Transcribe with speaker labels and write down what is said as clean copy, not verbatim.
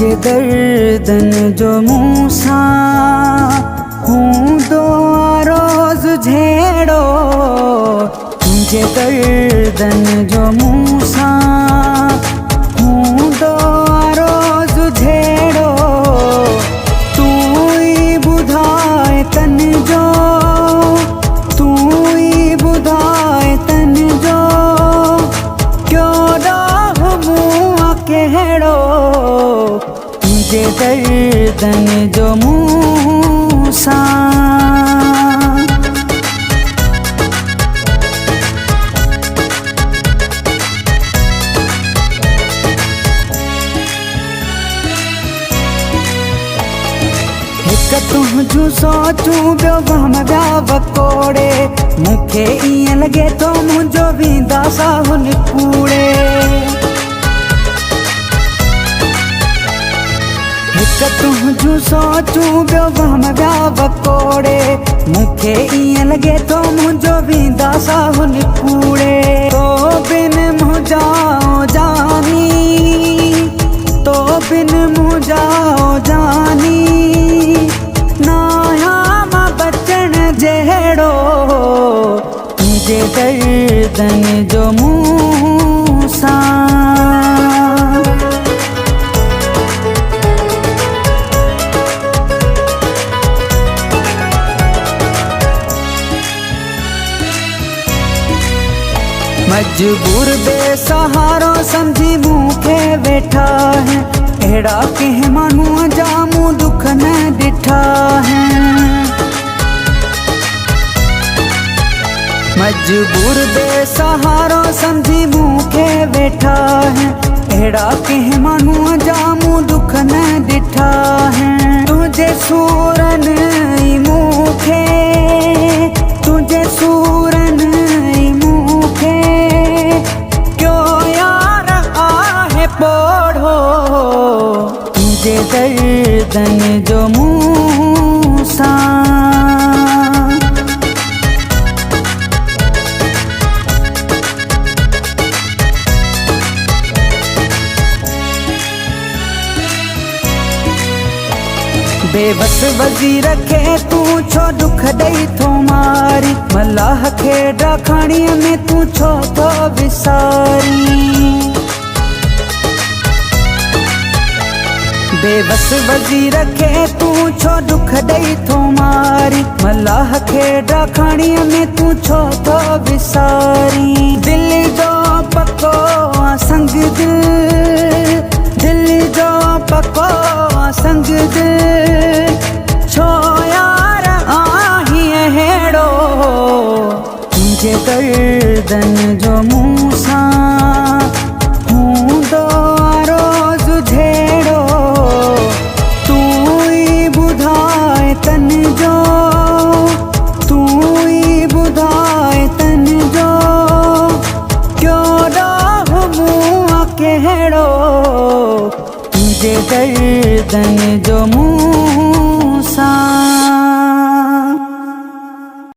Speaker 1: तुझे दर्दन जो मूसा हूँ दो रोज झेड़ो, तुझे दर्दन जो मूसा हूँ दो रोज झेड़ो। तू ही बुधाए तन जो, तू ही बुधाए तन जो, क्यों डाह मुँह केड़ो। तुझे दर्दन जो मूसा तुझू सोचूं पियो वहम विया वकोड़े, मूंखे ईअं लॻे थो मुंहिंजो वेंदा साहुन कूड़े। हिकु तुझू सोचूं पियो वहम विया वकोड़े, मूंखे ईअं लॻे थो मुंहिंजो वेंदा साहुन कूड़े। तो बिन मुंहिंजा जानी, तो बिन मुंहिंजा जानी, तुझे दर्दन जो मूसा मजबूर बेसहारो समझी मूंखे वेठा है, अहिड़ा कंहिं माण्हूअ जा मूं दुख न ॾिठा है। मजबूर बेसहारो समझी मूंखे वेठा है, अहिड़ा कंहिं माण्हूअ जा मूं दुख न ॾिठा है। तुंहिंजे सूरनि ई मूंखे, तुंहिंजे सूरनि ई मूंखे क्यों यार आहे पोढ़ो। तुंहिंजे दर्दन जो मूसा बेबस वज़ीर खे तूं छो दुख ॾेई थो मारी, मलाह खे ॾाखाणीअ में तूं छो थो विसारी। बेबस वज़ीर खे तूं छो दुख ॾेई थो मारी, मलाह खे ॾाखाणीअ में तूं छो थो विसारी। दिल जो पको संग दिल, दिल जो पको संग दिल, छो यार आही अहिड़ो। तुंहिंजे दर्दन जो मूसा हूँ दो रोज झेड़ो। तू ही बुधाए तन जो, तू ही बुधाए तन जो, क्यों डाह मुँह केड़ो। तुझे दर्दन जो मूसा